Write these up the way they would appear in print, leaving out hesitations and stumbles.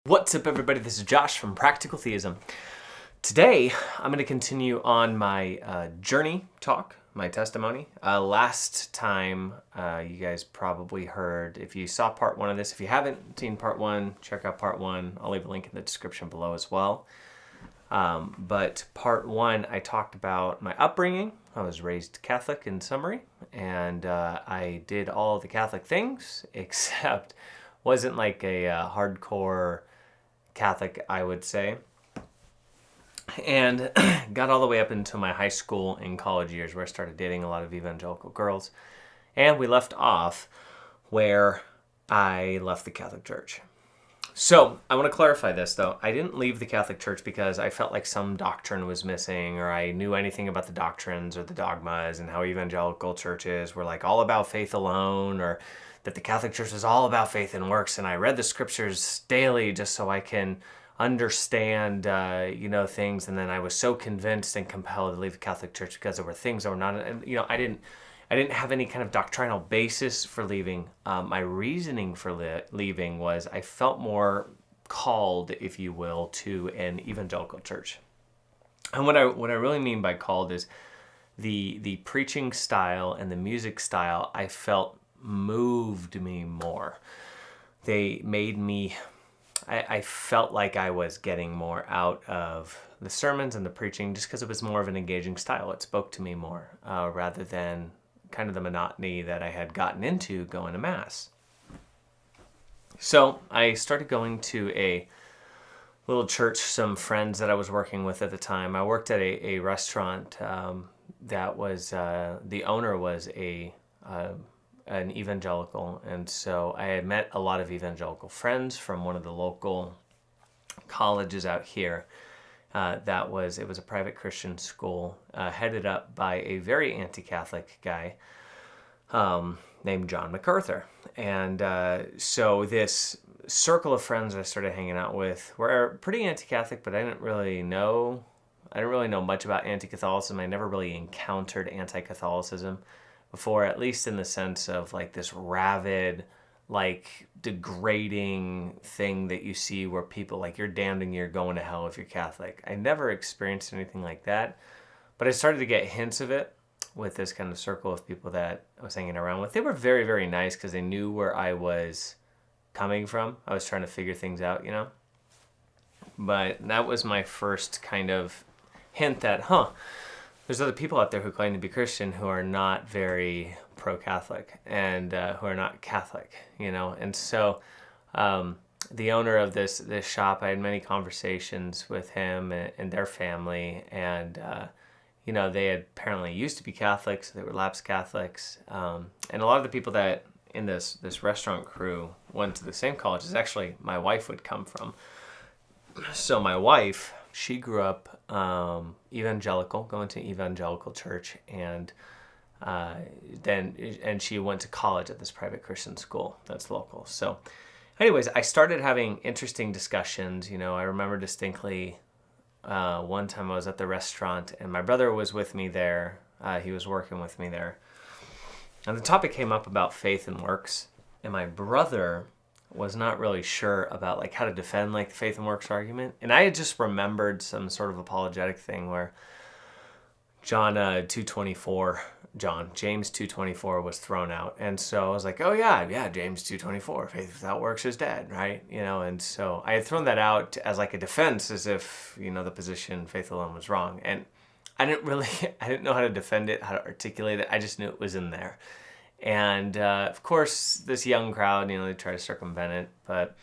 What's up, everybody? This is Josh from Practical Theism. Today, I'm going to continue on my journey talk, my testimony. Last time, you guys probably heard, if you saw part one of this, if you haven't seen part one, check out part one. I'll leave a link in the description below as well. But part one, I talked about my upbringing. I was raised Catholic in summary, and I did all the Catholic things, except wasn't like a hardcore Catholic, I would say, and got all the way up into my high school and college years where I started dating a lot of evangelical girls, and we left off where I left the Catholic Church. So I want to clarify this, though. I didn't leave the Catholic Church because I felt like some doctrine was missing, or I knew anything about the doctrines or the dogmas and how evangelical churches were like all about faith alone, or that the Catholic Church is all about faith and works, and I read the scriptures daily just so I can understand, things, and then I was so convinced and compelled to leave the Catholic Church because there were things that were not, I didn't have any kind of doctrinal basis for leaving. My reasoning for leaving was I felt more called, if you will, to an evangelical church. And what I really mean by called is the preaching style and the music style I felt moved me more. They made me, I felt like I was getting more out of the sermons and the preaching just because it was more of an engaging style. It spoke to me more rather than kind of the monotony that I had gotten into going to Mass. So I started going to a little church, some friends that I was working with at the time. I worked at a restaurant that was, the owner was an evangelical, and so I had met a lot of evangelical friends from one of the local colleges out here. It was a private Christian school headed up by a very anti-Catholic guy named John MacArthur. And so this circle of friends I started hanging out with were pretty anti-Catholic, but I didn't really know much about anti-Catholicism. I never really encountered anti-Catholicism before, at least in the sense of like this rabid, like degrading thing that you see where people like, you're damned and you're going to hell if you're Catholic. I never experienced anything like that, but I started to get hints of it with this kind of circle of people that I was hanging around with. They were very, very nice because they knew where I was coming from. I was trying to figure things out, But that was my first kind of hint that, there's other people out there who claim to be Christian who are not very pro-Catholic and who are not Catholic, And so the owner of this shop, I had many conversations with him and their family, and they had apparently used to be Catholics. They were lapsed Catholics, and a lot of the people that in this restaurant crew went to the same college as actually my wife would come from. So my wife, she grew up evangelical, going to evangelical church, and she went to college at this private Christian school that's local. So anyways, I started having interesting discussions. I remember distinctly one time I was at the restaurant and my brother was with me there. He was working with me there. And the topic came up about faith and works. And my brother was not really sure about like how to defend like the faith and works argument. And I had just remembered some sort of apologetic thing where James 2:24 was thrown out. And so I was like, oh yeah, James 2:24, faith without works is dead, right? And so I had thrown that out as like a defense, as if, the position faith alone was wrong. And I didn't know how to defend it, how to articulate it. I just knew it was in there. And of course, this young crowd, they try to circumvent it. But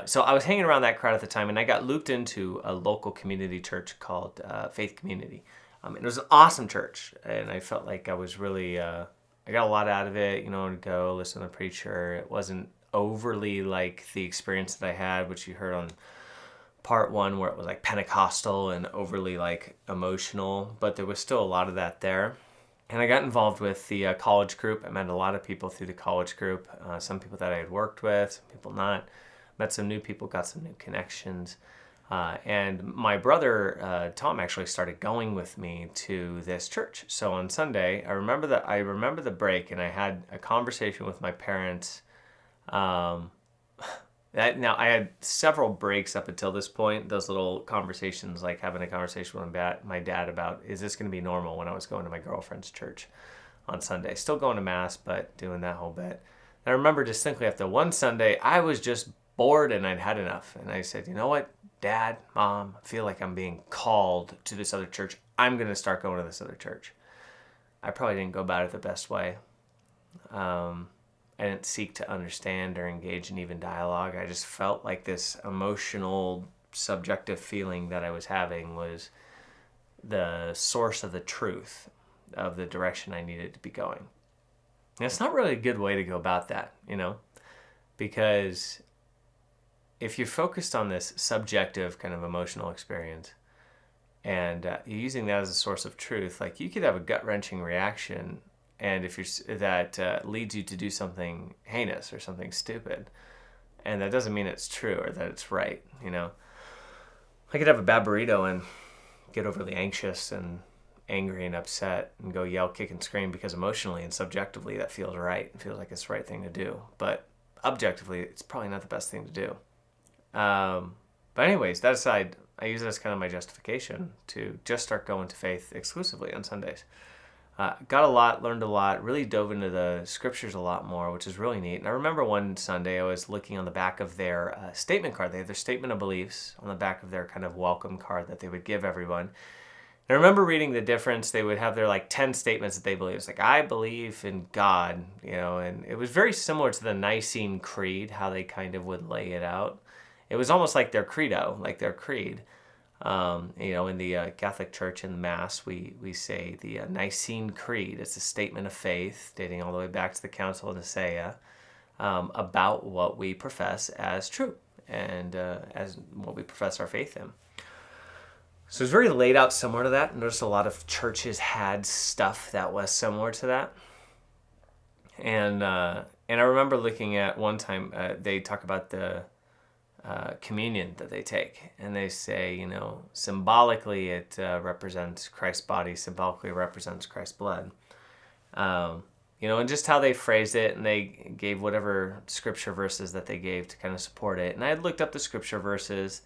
so I was hanging around that crowd at the time, and I got looped into a local community church called Faith Community. It was an awesome church, and I felt like I was really, I got a lot out of it, to go listen to the preacher. It wasn't overly like the experience that I had, which you heard on part one, where it was like Pentecostal and overly like emotional, but there was still a lot of that there. And I got involved with the college group. I met a lot of people through the college group, some people that I had worked with, some people not. Met some new people, got some new connections. And my brother, Tom, actually started going with me to this church. So on Sunday, I remember the break, and I had a conversation with my parents Now, I had several breaks up until this point, those little conversations, like having a conversation with my dad about, is this going to be normal, when I was going to my girlfriend's church on Sunday. Still going to Mass, but doing that whole bit. And I remember distinctly after one Sunday, I was just bored and I'd had enough. And I said, you know what, Dad, Mom, I feel like I'm being called to this other church. I'm going to start going to this other church. I probably didn't go about it the best way. I didn't seek to understand or engage in even dialogue. I just felt like this emotional, subjective feeling that I was having was the source of the truth of the direction I needed to be going. And it's not really a good way to go about that, because if you're focused on this subjective kind of emotional experience and you're using that as a source of truth, like you could have a gut-wrenching reaction, and if that leads you to do something heinous or something stupid, and that doesn't mean it's true or that it's right. I could have a bad burrito and get overly anxious and angry and upset and go yell, kick, and scream because emotionally and subjectively that feels right. It feels like it's the right thing to do, but objectively it's probably not the best thing to do. But anyways, that aside, I use it as kind of my justification to just start going to faith exclusively on Sundays. Got a lot, learned a lot, really dove into the scriptures a lot more, which is really neat. And I remember one Sunday I was looking on the back of their statement card. They had their statement of beliefs on the back of their kind of welcome card that they would give everyone. And I remember reading the difference. They would have their 10 statements that they believe. It's like, I believe in God, and it was very similar to the Nicene Creed, how they kind of would lay it out. It was almost like their credo, like their creed. In the Catholic Church in the Mass, we say the Nicene Creed. It's a statement of faith dating all the way back to the Council of Nicaea about what we profess as true and as what we profess our faith in. So it's very laid out similar to that. I noticed a lot of churches had stuff that was similar to that. And I remember looking at one time, they talk about the communion that they take, and they say, symbolically it represents Christ's body, symbolically represents Christ's blood, and just how they phrased it, and they gave whatever scripture verses that they gave to kind of support it. And I had looked up the scripture verses,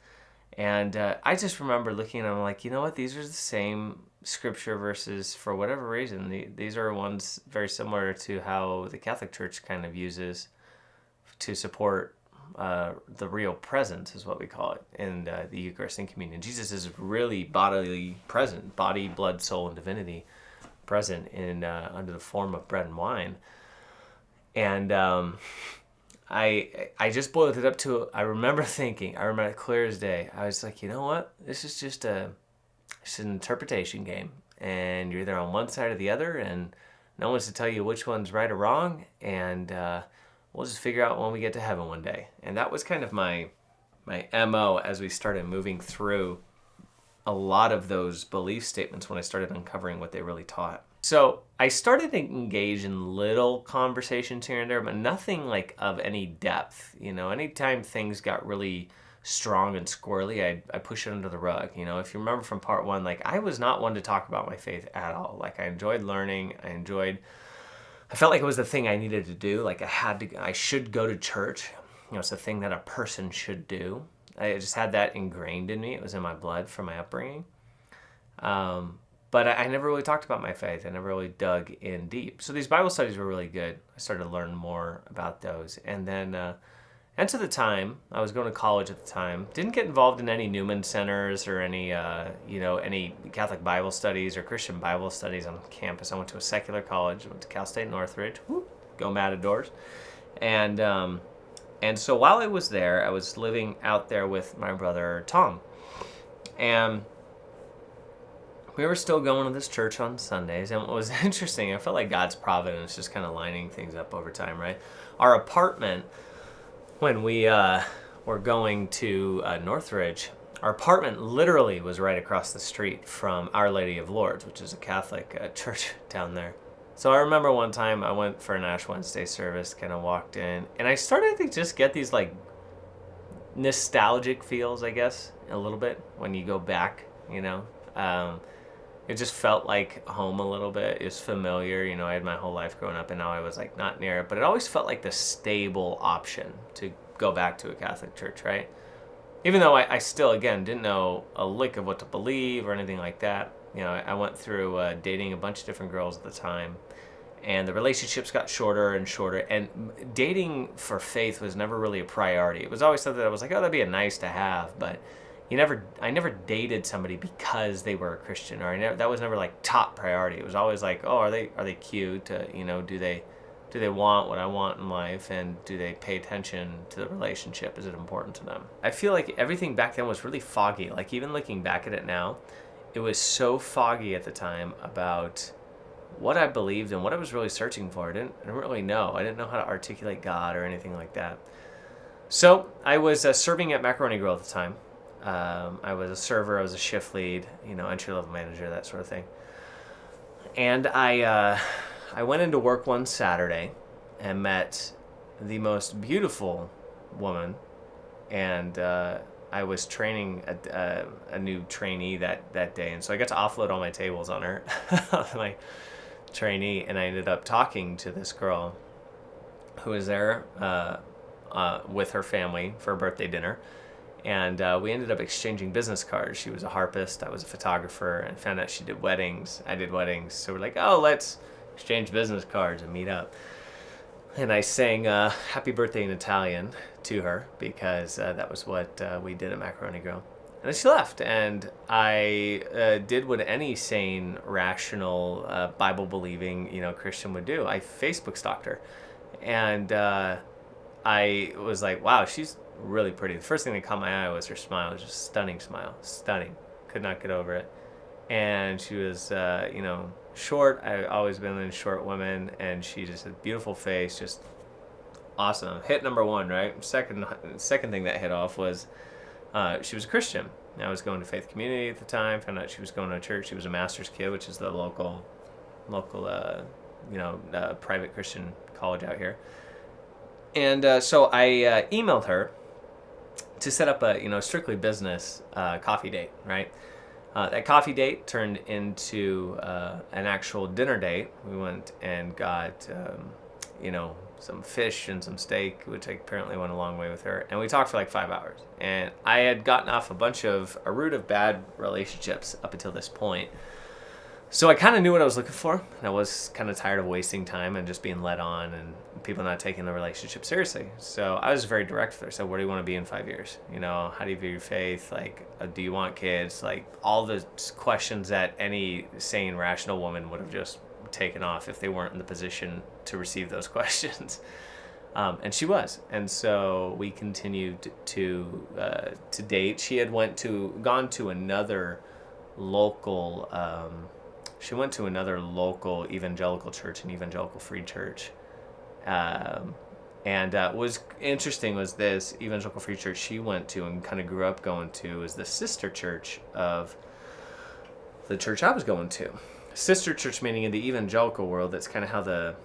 and I just remember looking at them like, you know what, these are the same scripture verses for whatever reason. These are ones very similar to how the Catholic Church kind of uses to support the real presence, is what we call it, in the Eucharist and communion. Jesus is really bodily present, body, blood, soul, and divinity present in under the form of bread and wine. And I just boiled it up to, I remember it clear as day. I was like, you know what? This is just an interpretation game, and you're either on one side or the other, and no one's to tell you which one's right or wrong, and we'll just figure out when we get to heaven one day. And that was kind of my MO as we started moving through a lot of those belief statements when I started uncovering what they really taught. So I started to engage in little conversations here and there, but nothing like of any depth. Anytime things got really strong and squirrely, I push it under the rug. If you remember from part one, I was not one to talk about my faith at all. I enjoyed learning. I felt like it was the thing I needed to do. I should go to church. It's a thing that a person should do. I just had that ingrained in me. It was in my blood from my upbringing. But I never really talked about my faith. I never really dug in deep. So these Bible studies were really good. I started to learn more about those. And then, and to the time, I was going to college at the time. Didn't get involved in any Newman centers or any Catholic Bible studies or Christian Bible studies on campus. I went to a secular college. I went to Cal State Northridge. Woo, go Matadors. And so while I was there, I was living out there with my brother Tom. And we were still going to this church on Sundays. And what was interesting, I felt like God's providence just kind of lining things up over time, right? Our apartment, when we were going to Northridge, our apartment literally was right across the street from Our Lady of Lourdes, which is a Catholic church down there. So I remember one time I went for an Ash Wednesday service, kind of walked in, and I started to just get these nostalgic feels, I guess, a little bit when you go back, It just felt like home a little bit. It was familiar. I had my whole life growing up, and now I was not near it. But it always felt like the stable option to go back to a Catholic church, right? Even though I still, again, didn't know a lick of what to believe or anything like that. I went through dating a bunch of different girls at the time, and the relationships got shorter and shorter, and dating for faith was never really a priority. It was always something that I was like, oh, that'd be a nice to have, but I never dated somebody because they were a Christian, or that was never like top priority. It was always like, oh, are they cute? Do they want what I want in life, and do they pay attention to the relationship? Is it important to them? I feel like everything back then was really foggy. Like, even looking back at it now, it was so foggy at the time about what I believed and what I was really searching for. I didn't really know. I didn't know how to articulate God or anything like that. So I was serving at Macaroni Grill at the time. I was a server. I was a shift lead, entry-level manager, that sort of thing. And I went into work one Saturday and met the most beautiful woman, and I was training a new trainee that day, and so I got to offload all my tables on her, my trainee, and I ended up talking to this girl who was there with her family for a birthday dinner, and we ended up exchanging business cards. She was a harpist, I was a photographer, and found out she did weddings. I did weddings, so we're like, oh, let's exchange business cards and meet up. And I sang Happy Birthday in Italian to her because that was what we did at Macaroni Grill. And then she left, and I did what any sane, rational, Bible-believing, Christian would do. I Facebook stalked her, and I was like, wow, she's really pretty. The first thing that caught my eye was her smile. It was just a stunning smile. Stunning. Could not get over it. And she was, short. I've always been in short women, and she just had a beautiful face, just awesome. Hit number one, right? Second thing that hit off was she was a Christian. I was going to Faith Community at the time. Found out she was going to a church. She was a master's kid, which is the local private Christian college out here. And so I emailed her to set up a strictly business coffee date, right? That coffee date turned into an actual dinner date. We went and got, some fish and some steak, which apparently went a long way with her. And we talked for like 5 hours. And I had gotten off a root of bad relationships up until this point. So I kind of knew what I was looking for. And I was kind of tired of wasting time and just being led on and people not taking the relationship seriously. So I was very direct with her. So where do you want to be in 5 years? How do you view your faith? Like, do you want kids? Like, all the questions that any sane, rational woman would have just taken off if they weren't in the position to receive those questions. And she was. And so we continued to date. She had gone to another local... She went to another local evangelical church, an evangelical free church. And was interesting was this evangelical free church she went to and kind of grew up going to is the sister church of the church I was going to. Sister church meaning in the evangelical world, that's kind of how the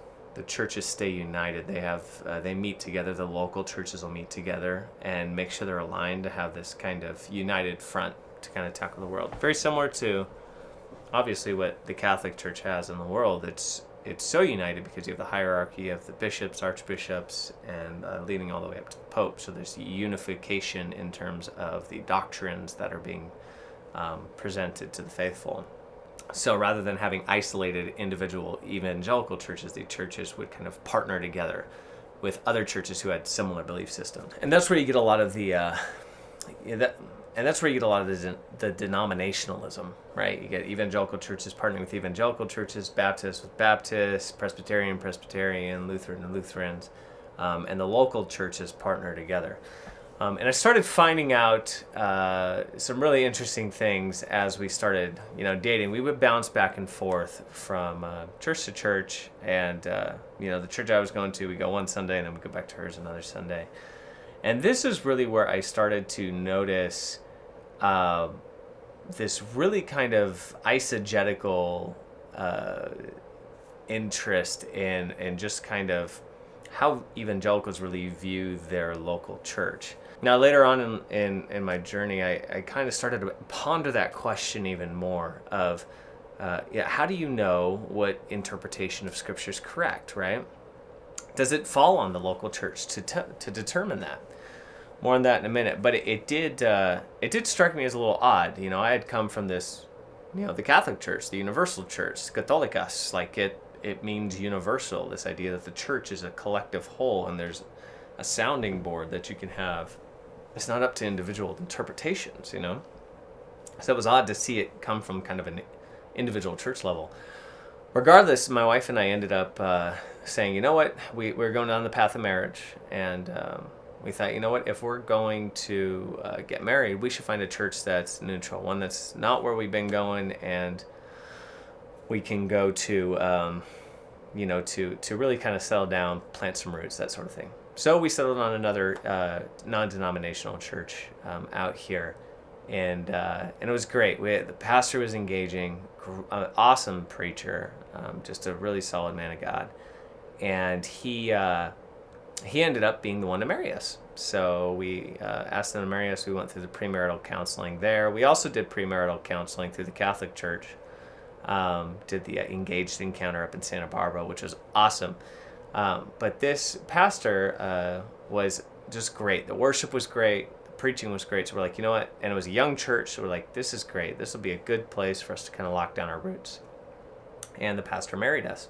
churches stay united. They meet together, the local churches will meet together and make sure they're aligned to have this kind of united front to kind of tackle the world. Very similar to obviously what the Catholic Church has in the world. It's so united because you have the hierarchy of the bishops, archbishops, and leading all the way up to the Pope. So there's unification in terms of the doctrines that are being presented to the faithful. So rather than having isolated individual evangelical churches, the churches would kind of partner together with other churches who had similar belief systems. And that's where you get a lot of the denominationalism, right? You get evangelical churches partnering with evangelical churches, Baptists with Baptists, Presbyterian, Lutherans, and the local churches partner together. And I started finding out some really interesting things as we started, dating. We would bounce back and forth from church to church, and the church I was going to, we go one Sunday, and then we go back to hers another Sunday. And this is really where I started to notice this really kind of eisegetical interest in just kind of how evangelicals really view their local church. Now, later on in my journey, I kind of started to ponder that question even more of, how do you know what interpretation of Scripture is correct, right? Does it fall on the local church to determine that? more on that in a minute. But it did strike me as a little odd. You know, I had come from this, you know, the Catholic Church, the Universal Church, Catholicas, like it means universal. This idea that the church is a collective whole, and there's a sounding board that you can have. It's not up to individual interpretations, you know. So it was odd to see it come from kind of an individual church level. Regardless, my wife and I ended up saying, you know what, we're going down the path of marriage, and we thought, you know what, if we're going to get married, we should find a church that's neutral, one that's not where we've been going, and we can go to, you know, to really kind of settle down, plant some roots, that sort of thing. So we settled on another non-denominational church out here, and it was great. The pastor was engaging, awesome preacher, just a really solid man of God, and he ended up being the one to marry us. So we asked him to marry us. We went through the premarital counseling there. We also did premarital counseling through the Catholic Church. Did the engaged encounter up in Santa Barbara, which was awesome. But this pastor was just great. The worship was great. The preaching was great. So we're like, you know what? And it was a young church. So we're like, this is great. This will be a good place for us to kind of lock down our roots. And the pastor married us.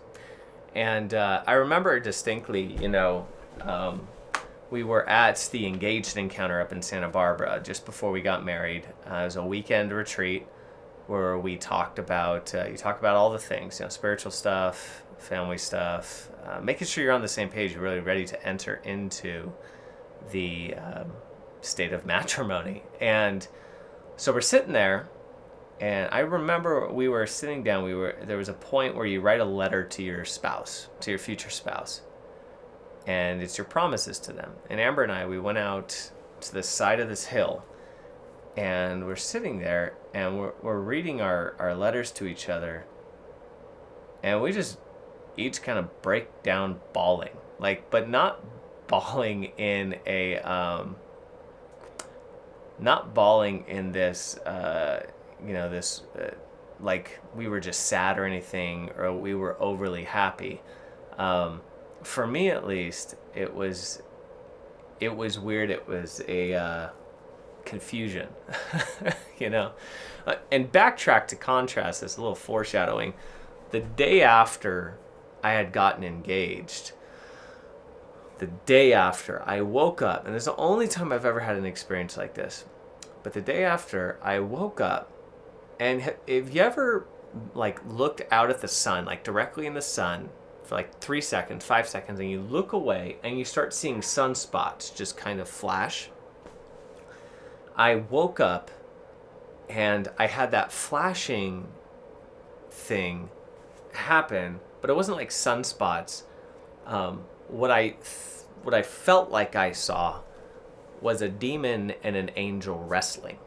And I remember distinctly, you know, we were at the engaged encounter up in Santa Barbara just before we got married. It was a weekend retreat where we talked about, you talk about all the things, you know, spiritual stuff, family stuff, making sure you're on the same page, you're really ready to enter into the state of matrimony. And so we're sitting there, and I remember we were sitting down, there was a point where you write a letter to your spouse, to your future spouse, and it's your promises to them. And Amber and I, we went out to the side of this hill, and we're sitting there, and we're reading our letters to each other, and we just each kind of break down bawling, like, but not bawling in a not bawling in this you know, this like we were just sad or anything, or we were overly happy. For me at least, it was weird. It was a confusion, you know. And backtrack to contrast this, a little foreshadowing. The day after I had gotten engaged, the day after I woke up, and it's the only time I've ever had an experience like this, but the day after I woke up, and if you ever like looked out at the sun, like directly in the sun for like 3 seconds, 5 seconds, and you look away and you start seeing sunspots just kind of flash, I woke up and I had that flashing thing happen, but it wasn't like sunspots. What I felt like I saw was a demon and an angel wrestling,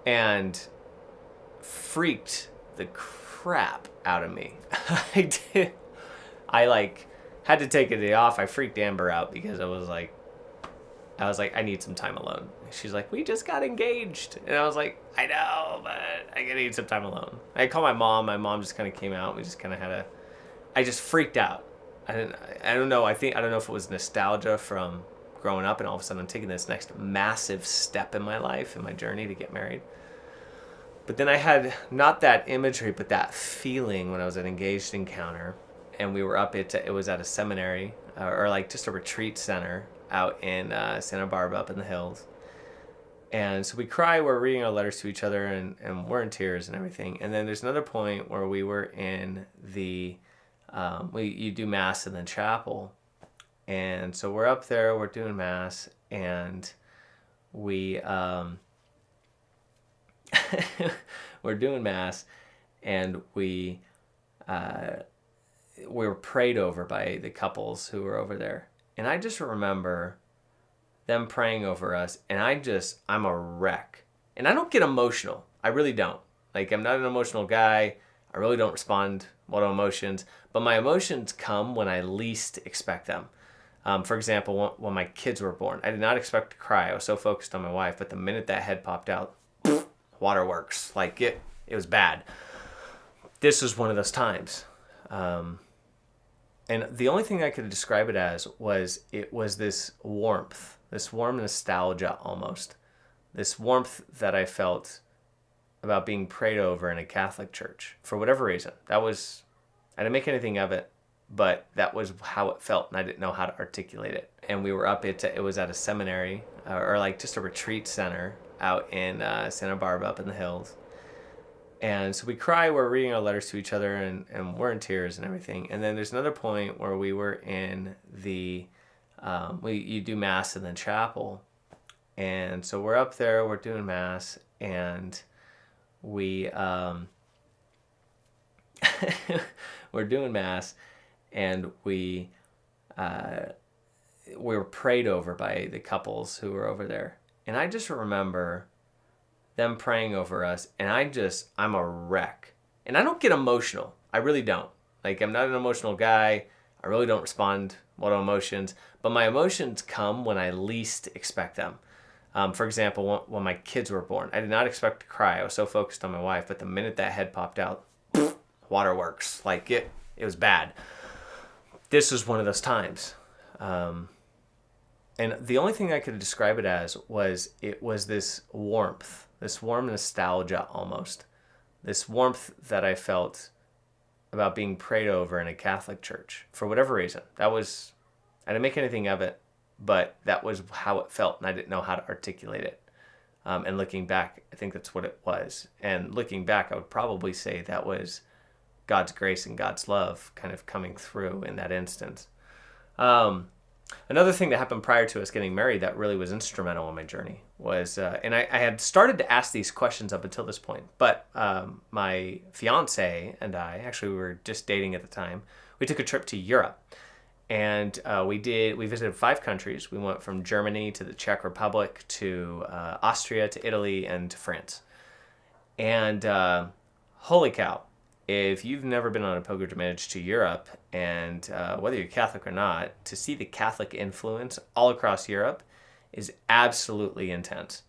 and freaked the crap out of me. I like had to take a day off. I freaked Amber out because I was like, I need some time alone. She's like, we just got engaged. And I was like, I know, but I need some time alone. I called my mom. My mom just kind of came out. We just kind of I just freaked out. I don't know. I don't know if it was nostalgia from growing up, and all of a sudden I'm taking this next massive step in my life, in my journey to get married. But then I had not that imagery, but that feeling when I was at Engaged Encounter, and we were up it was at a seminary, or like just a retreat center out in Santa Barbara up in the hills. And so we cry, we're reading our letters to each other, and we're in tears and everything. And then there's another point where we were in the, you do Mass in the chapel. And so we're up there, we're doing Mass, and we, we're doing Mass, and we were prayed over by the couples who were over there. And I just remember them praying over us, and I'm a wreck. And I don't get emotional. I really don't. Like, I'm not an emotional guy. I really don't respond well to emotions. But my emotions come when I least expect them. For example, when my kids were born, I did not expect to cry. I was so focused on my wife, but the minute that head popped out, waterworks. Like, it was bad. This was one of those times. And the only thing I could describe it as was this warmth this warm nostalgia almost, this warmth that I felt about being prayed over in a Catholic church for whatever reason. I didn't make anything of it, but that was how it felt, and I didn't know how to articulate it. And we were up, it was at a seminary, or like just a retreat center out in Santa Barbara up in the hills. And so we cry, we're reading our letters to each other, and we're in tears and everything. And then there's another point where we were in the, you do Mass in the chapel. And so we're up there, we're doing Mass, and we, we're doing Mass, and we were prayed over by the couples who were over there. And I just remember them praying over us, and I'm a wreck. And I don't get emotional. I really don't. Like, I'm not an emotional guy. I really don't respond well to emotions. But my emotions come when I least expect them. For example, when my kids were born, I did not expect to cry. I was so focused on my wife, but the minute that head popped out, waterworks. Like, it was bad. This was one of those times. And the only thing I could describe it as was this warmth, this warm nostalgia almost, this warmth that I felt about being prayed over in a Catholic church for whatever reason. I didn't make anything of it, but that was how it felt, and I didn't know how to articulate it. And looking back, I think that's what it was. And looking back, I would probably say that was God's grace and God's love kind of coming through in that instance. Another thing that happened prior to us getting married that really was instrumental in my journey was, and I had started to ask these questions up until this point, but my fiance and I, actually we were just dating at the time, we took a trip to Europe. And we visited 5 countries. We went from Germany to the Czech Republic to Austria to Italy and to France. And holy cow, if you've never been on a pilgrimage to Europe, and whether you're Catholic or not, to see the Catholic influence all across Europe is absolutely intense.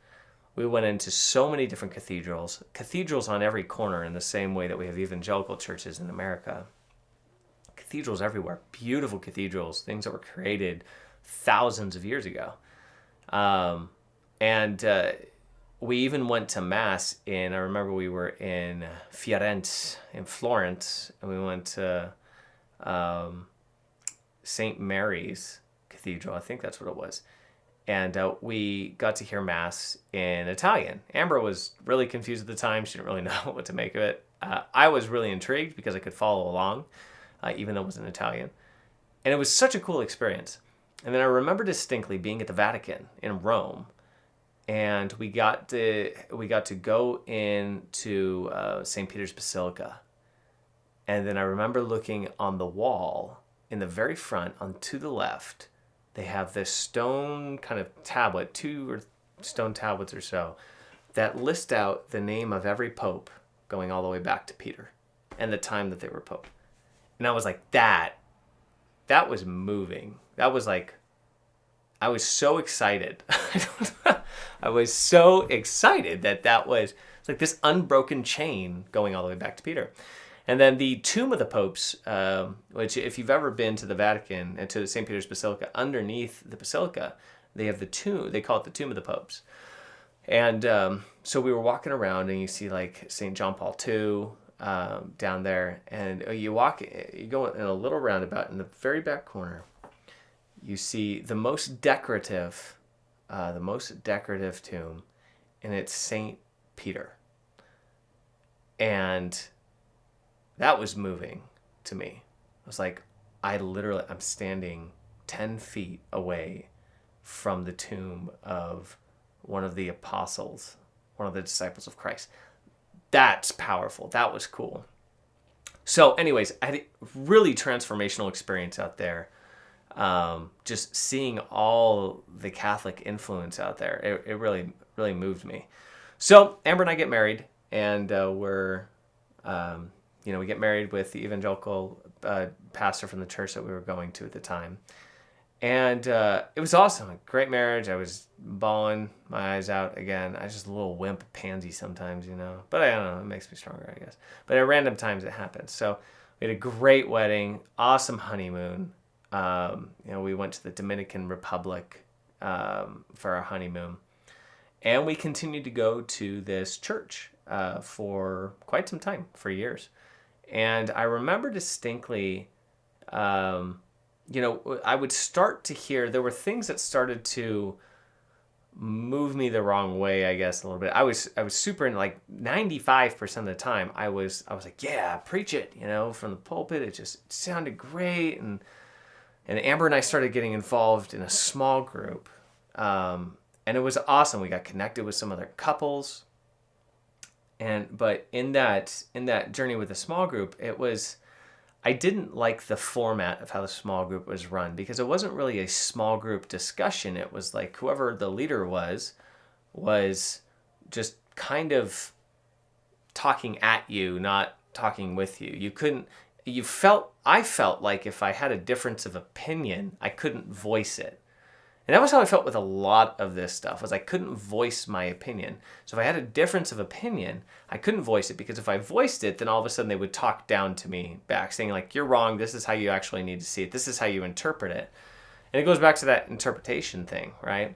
We went into so many different cathedrals on every corner, in the same way that we have evangelical churches in America. Cathedrals everywhere, beautiful cathedrals, things that were created thousands of years ago. And we even went to Mass I remember we were in Florence, and we went to St. Mary's Cathedral, I think that's what it was. And we got to hear Mass in Italian. Amber was really confused at the time. She didn't really know what to make of it. I was really intrigued because I could follow along, even though it was in Italian. And it was such a cool experience. And then I remember distinctly being at the Vatican in Rome, and we got to go into St. Peter's Basilica. And then I remember looking on the wall in the very front, on to the left, they have this stone kind of tablet, 2 or stone tablets or so, that list out the name of every pope going all the way back to Peter and the time that they were pope. And I was like, that was moving. That was like, I was so excited. I was so excited that was like this unbroken chain going all the way back to Peter. And then the tomb of the popes, which if you've ever been to the Vatican and to St. Peter's Basilica, underneath the basilica, they have the tomb, they call it the tomb of the popes. And so we were walking around, and you see like St. John Paul II down there, and you go in a little roundabout, in the very back corner, you see the most decorative tomb, and it's St. Peter. And that was moving to me. I was like, I'm standing 10 feet away from the tomb of one of the apostles, one of the disciples of Christ. That's powerful. That was cool. So anyways, I had a really transformational experience out there. Just seeing all the Catholic influence out there, it really, really moved me. So Amber and I get married, and we get married with the evangelical pastor from the church that we were going to at the time. And it was awesome. A great marriage. I was bawling my eyes out again. I was just a little wimp pansy sometimes, But I don't know. It makes me stronger, I guess. But at random times it happens. So we had a great wedding, awesome honeymoon. We went to the Dominican Republic for our honeymoon. And we continued to go to this church for quite some time, for years. And I remember distinctly, I would start to hear, there were things that started to move me the wrong way, I guess, a little bit. I was super into, like, 95% of the time, I was like, yeah, preach it, from the pulpit. It just sounded great. And Amber and I started getting involved in a small group. And it was awesome. We got connected with some other couples. But in that journey with the small group, I didn't like the format of how the small group was run, because it wasn't really a small group discussion. It was like whoever the leader was just kind of talking at you, not talking with you. I felt like if I had a difference of opinion, I couldn't voice it. And that was how I felt with a lot of this stuff, was I couldn't voice my opinion. So if I had a difference of opinion, I couldn't voice it, because if I voiced it, then all of a sudden they would talk down to me back, saying like, you're wrong, this is how you actually need to see it, this is how you interpret it. And it goes back to that interpretation thing, right?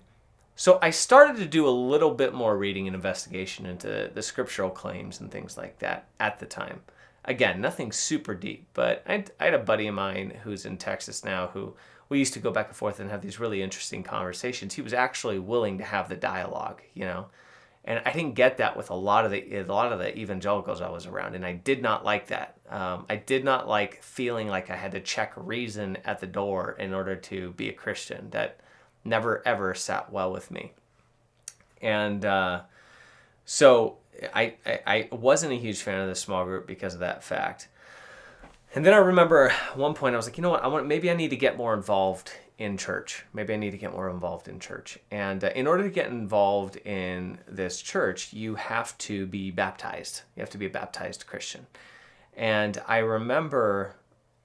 So I started to do a little bit more reading and investigation into the scriptural claims and things like that at the time. Again, nothing super deep, but I had a buddy of mine who's in Texas now who we used to go back and forth and have these really interesting conversations. He was actually willing to have the dialogue, and I didn't get that with a lot of the evangelicals I was around, and I did not like that. I did not like feeling like I had to check reason at the door in order to be a Christian. That never ever sat well with me, and so I wasn't a huge fan of the small group because of that fact. And then I remember at one point I was like, you know what, maybe I need to get more involved in church. And in order to get involved in this church, you have to be baptized. You have to be a baptized Christian. And I remember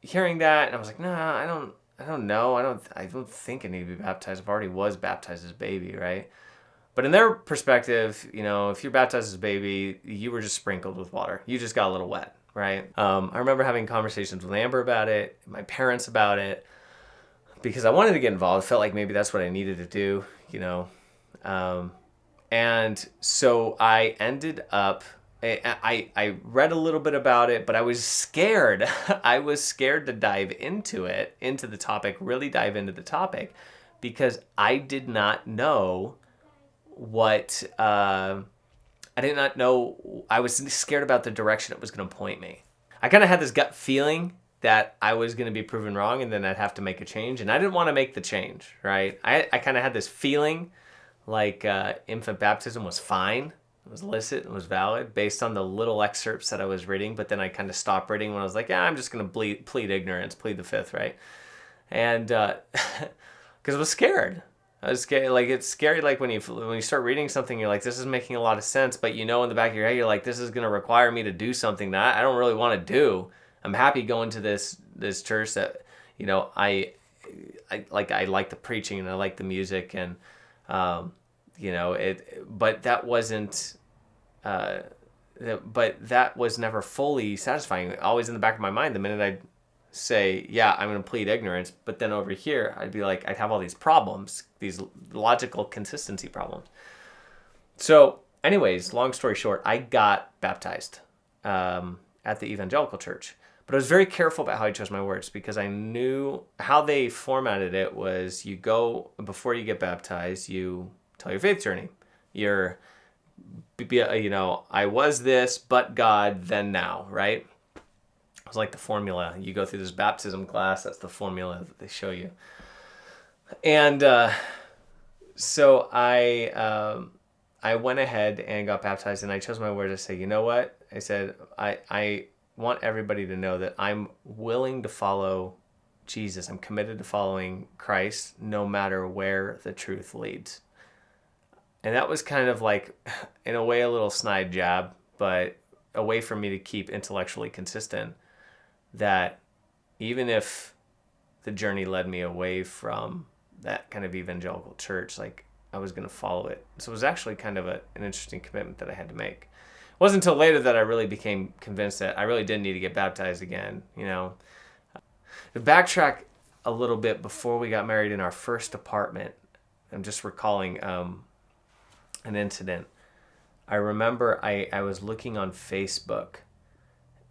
hearing that, and I was like, nah, I don't know. I don't think I need to be baptized. I already was baptized as a baby, right? But in their perspective, if you're baptized as a baby, you were just sprinkled with water. You just got a little wet. Right. I remember having conversations with Amber about it, my parents about it, because I wanted to get involved. I felt like maybe that's what I needed to do, and so I ended up, I read a little bit about it, but I was scared. I was scared to dive into the topic, really dive into the topic, because I did not know what... I did not know. I was scared about the direction it was going to point me. I kind of had this gut feeling that I was going to be proven wrong, and then I'd have to make a change. And I didn't want to make the change, right? I kind of had this feeling like infant baptism was fine. It was licit. It was valid based on the little excerpts that I was reading. But then I kind of stopped reading when I was like, yeah, I'm just going to plead ignorance, plead the fifth, right? And because I was scared. I was scared. Like, it's scary. Like when you start reading something, you're like, this is making a lot of sense. But in the back of your head, you're like, this is going to require me to do something that I don't really want to do. I'm happy going to this church that, I like the preaching and I like the music and, but that wasn't, but that was never fully satisfying. Always in the back of my mind, the minute I'd say, yeah, I'm going to plead ignorance, but then over here, I'd be like, I'd have all these problems, these logical consistency problems. So anyways, long story short, I got baptized at the evangelical church. But I was very careful about how I chose my words, because I knew how they formatted it was you go, before you get baptized, you tell your faith journey. I was this, but God, then now, right? It was like the formula. You go through this baptism class, that's the formula that they show you. And so I went ahead and got baptized, and I chose my words to say, you know what? I said, I want everybody to know that I'm willing to follow Jesus. I'm committed to following Christ no matter where the truth leads. And that was kind of like, in a way, a little snide jab, but a way for me to keep intellectually consistent, that even if the journey led me away from that kind of evangelical church, like, I was going to follow it. So it was actually kind of an interesting commitment that I had to make. It wasn't until later that I really became convinced that I really did need to get baptized again, To backtrack a little bit, before we got married in our first apartment, I'm just recalling an incident. I remember I was looking on Facebook,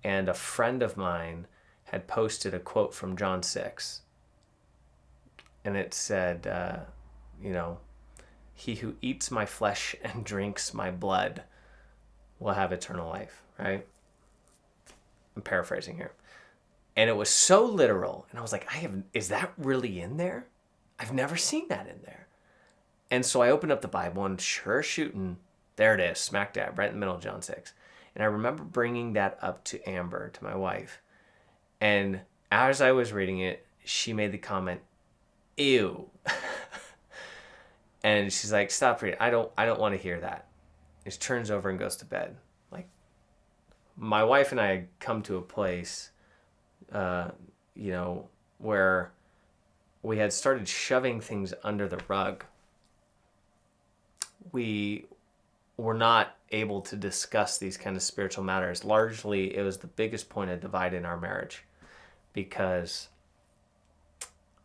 and a friend of mine had posted a quote from John 6. And it said, he who eats my flesh and drinks my blood will have eternal life, right? I'm paraphrasing here. And it was so literal. And I was like, is that really in there? I've never seen that in there. And so I opened up the Bible, and sure shooting, there it is, smack dab, right in the middle of John 6. And I remember bringing that up to Amber, to my wife. And as I was reading it, she made the comment, ew. And she's like, stop reading. I don't want to hear that. And she turns over and goes to bed. Like, my wife and I had come to a place, where we had started shoving things under the rug. We were not able to discuss these kind of spiritual matters. Largely, it was the biggest point of divide in our marriage, because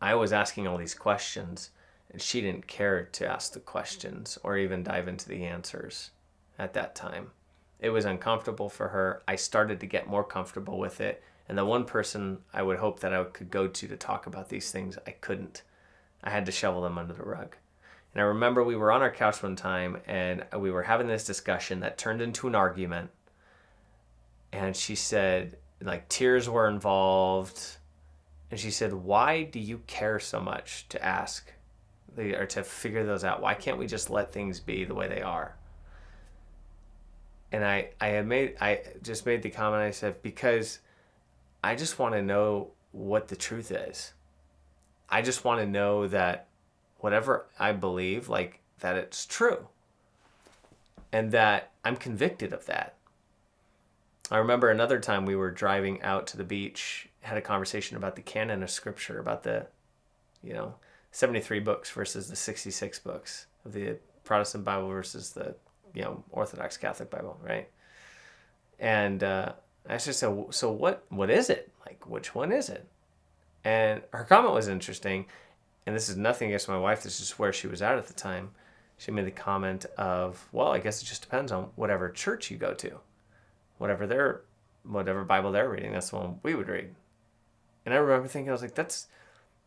I was asking all these questions, and she didn't care to ask the questions or even dive into the answers at that time. It was uncomfortable for her. I started to get more comfortable with it. And the one person I would hope that I could go to talk about these things, I couldn't. I had to shovel them under the rug. And I remember we were on our couch one time, and we were having this discussion that turned into an argument. And she said, like, tears were involved. And she said, why do you care so much to ask or to figure those out? Why can't we just let things be the way they are? And I just made the comment, I said, because I just want to know what the truth is. I just want to know that whatever I believe, like, that it's true. And that I'm convicted of that. I remember another time we were driving out to the beach, had a conversation about the canon of Scripture, about the, 73 books versus the 66 books of the Protestant Bible versus the, Orthodox Catholic Bible, right? And I just said, so what is it? Like, which one is it? And her comment was interesting, and this is nothing against my wife, this is just where she was at the time. She made the comment of, well, I guess it just depends on whatever church you go to. Whatever Bible they're reading, that's the one we would read. And I remember thinking, I was like, that's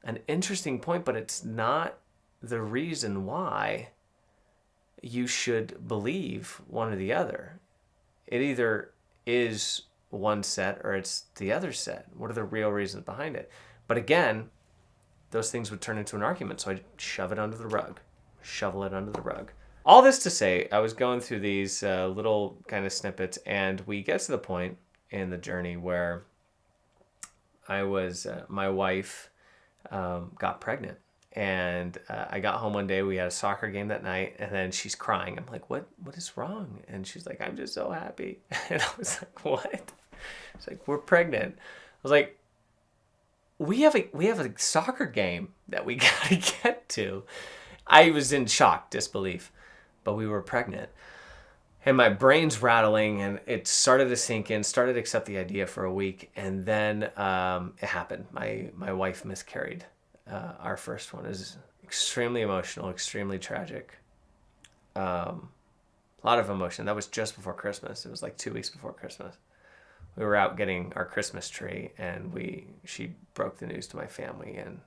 an interesting point, but it's not the reason why you should believe one or the other. It either is one set or it's the other set. What are the real reasons behind it? But again, those things would turn into an argument, so I'd shove it under the rug, shovel it under the rug. All this to say, I was going through these little kind of snippets, and we get to the point in the journey where my wife got pregnant. And I got home one day, we had a soccer game that night, and then she's crying. I'm like, what is wrong? And she's like, I'm just so happy. And I was like, what? She's like, we're pregnant. I was like, we have a soccer game that we gotta get to. I was in shock, disbelief, but we were pregnant. And my brain's rattling, and it started to sink in, started to accept the idea for a week, and then it happened. My wife miscarried. Our first one is extremely emotional, extremely tragic. A lot of emotion. That was just before Christmas. It was like 2 weeks before Christmas. We were out getting our Christmas tree, and she broke the news to my family, and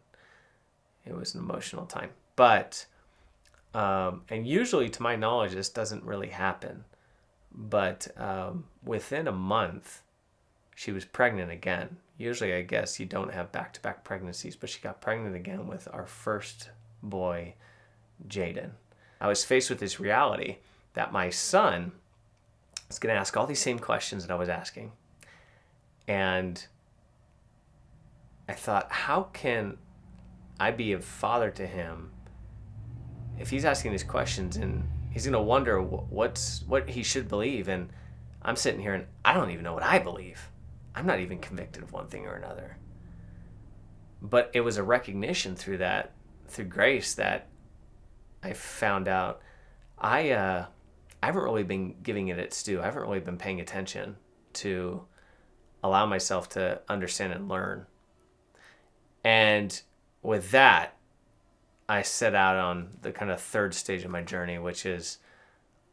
it was an emotional time. But, and usually, to my knowledge, this doesn't really happen. But within a month, she was pregnant again. Usually, I guess you don't have back-to-back pregnancies, but she got pregnant again with our first boy, Jaden. I was faced with this reality that my son was going to ask all these same questions that I was asking. And I thought, how can I be a father to him if he's asking these questions and he's going to wonder what he should believe? And I'm sitting here and I don't even know what I believe. I'm not even convicted of one thing or another. But it was a recognition through grace, that I found out I haven't really been giving it its due. I haven't really been paying attention to allow myself to understand and learn. And with that, I set out on the kind of third stage of my journey, which is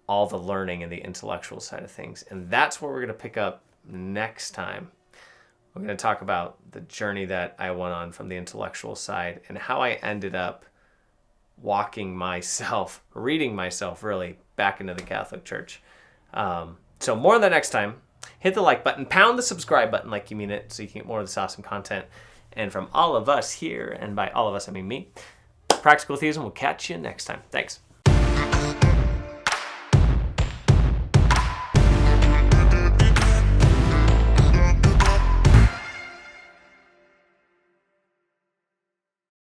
all the learning and the intellectual side of things. And that's where we're going to pick up next time. We're going to talk about the journey that I went on from the intellectual side and how I ended up walking myself, reading myself really back into the Catholic Church. So more on that next time. Hit the like button, pound the subscribe button like you mean it, so you can get more of this awesome content. And from all of us here, and by all of us I mean me, Practical Theism, we'll catch you next time. Thanks.